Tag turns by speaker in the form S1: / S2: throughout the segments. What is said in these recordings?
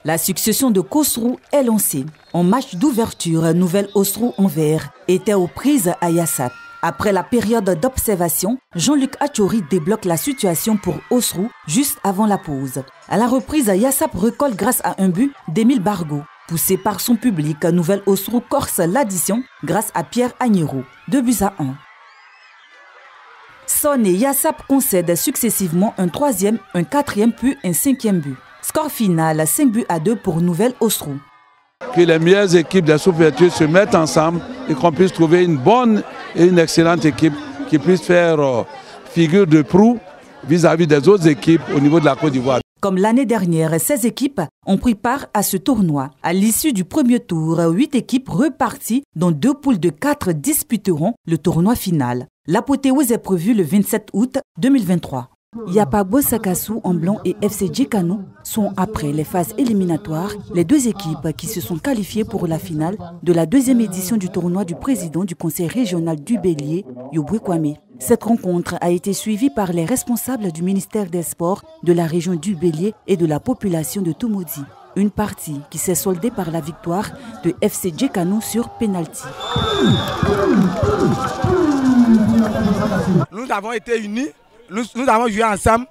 S1: La succession de Khosrou est lancée. En match d'ouverture, Nouvelle Osrou Anvers était aux prises à Yassap. Après la période d'observation, Jean-Luc Achori débloque la situation pour Osrou juste avant la pause. À la reprise, Yassap recolle grâce à un but d'Émile Bargo. Poussé par son public, Nouvelle Osrou corse l'addition grâce à Pierre Agnero. 2-1. Son et Yassap concèdent successivement un 3e, un 4e puis un 5e but. Score final 5-2 pour Nouvelle Osrou.
S2: Que les meilleures équipes des sous-préfectures se mettent ensemble et qu'on puisse trouver une bonne et une excellente équipe qui puisse faire figure de proue vis-à-vis des autres équipes au niveau de la Côte d'Ivoire.
S1: Comme l'année dernière, 16 équipes ont pris part à ce tournoi. À l'issue du premier tour, 8 équipes reparties, dont 2 poules de 4 disputeront le tournoi final. L'apothéose est prévue le 27 août 2023. Yapabo Sakassou en blanc et FC Djekano sont après les phases éliminatoires les 2 équipes qui se sont qualifiées pour la finale de la 2e édition du tournoi du président du conseil régional du Bélier, Yoboué Kwame. Cette rencontre a été suivie par les responsables du ministère des Sports de la région du Bélier et de la population de Toumoudi. Une partie qui s'est soldée par la victoire de FC Djekano sur pénalty.
S3: Nous avons été unis. Nous avons joué ensemble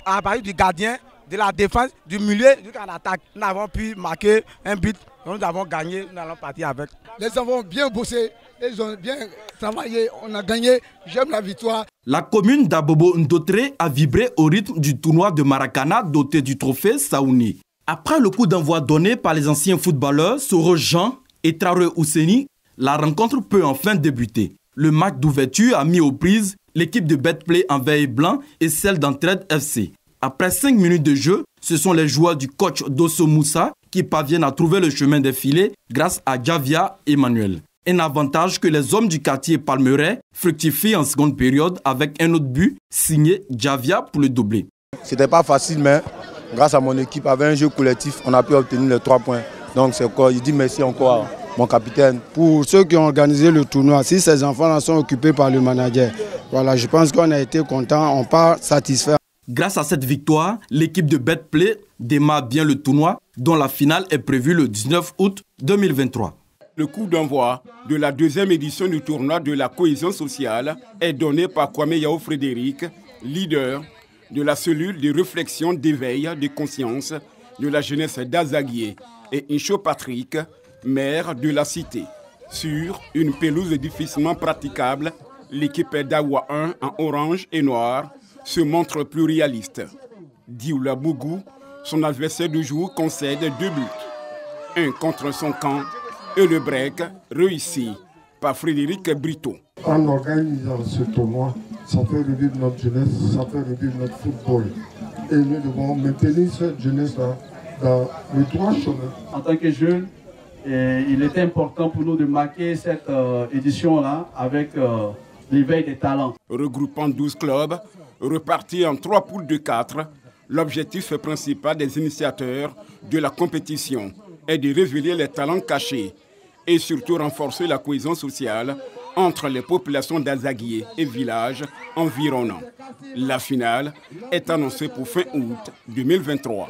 S3: à partir du gardien, de la défense, du milieu jusqu'à l'attaque. Nous avons pu marquer un but, nous avons gagné, nous allons partir avec.
S4: Les enfants ont bien bossé, ils ont bien travaillé, on a gagné, j'aime la victoire.
S5: La commune d'Abobo Ndotré a vibré au rythme du tournoi de Maracana doté du trophée Saouni. Après le coup d'envoi donné par les anciens footballeurs Soro Jean et Traoré Ousseni, la rencontre peut enfin débuter. Le match d'ouverture a mis aux prises l'équipe de Betplay en vert et blanc et celle d'Entraide FC. Après 5 minutes de jeu, ce sont les joueurs du coach Dosso Moussa qui parviennent à trouver le chemin des filets grâce à Javia Emmanuel. Un avantage que les hommes du quartier Palmeraie fructifient en seconde période avec un autre but signé Javia pour le doubler.
S6: C'était pas facile, mais grâce à mon équipe, avec un jeu collectif, on a pu obtenir les 3 points. Donc c'est quoi, je dis merci encore à mon capitaine.
S4: Pour ceux qui ont organisé le tournoi, si ces enfants sont occupés par le manager, voilà, je pense qu'on a été content, on part satisfait.
S5: Grâce à cette victoire, l'équipe de Betplay démarre bien le tournoi, dont la finale est prévue le 19 août 2023.
S7: Le coup d'envoi de la 2e édition du tournoi de la cohésion sociale est donné par Kwame Yao Frédéric, leader de la cellule de réflexion d'éveil de conscience de la jeunesse d'Azaguié, et Incho Patrick, maire de la cité. Sur une pelouse difficilement praticable, l'équipe d'Awa 1 en orange et noir se montre plus réaliste. Dioula Bougou, son adversaire du jour, concède 2 buts. Un contre son camp et le break réussi par Frédéric Brito.
S8: En organisant ce tournoi, ça fait revivre notre jeunesse, ça fait revivre notre football. Et nous devons maintenir cette jeunesse-là dans le droit chemin.
S9: En tant que jeunes, il était important pour nous de marquer cette édition-là avec l'éveil des talents.
S7: Regroupant 12 clubs, repartis en 3 poules de 4, l'objectif principal des initiateurs de la compétition est de révéler les talents cachés et surtout renforcer la cohésion sociale entre les populations d'Azaguié et villages environnants. La finale est annoncée pour fin août 2023.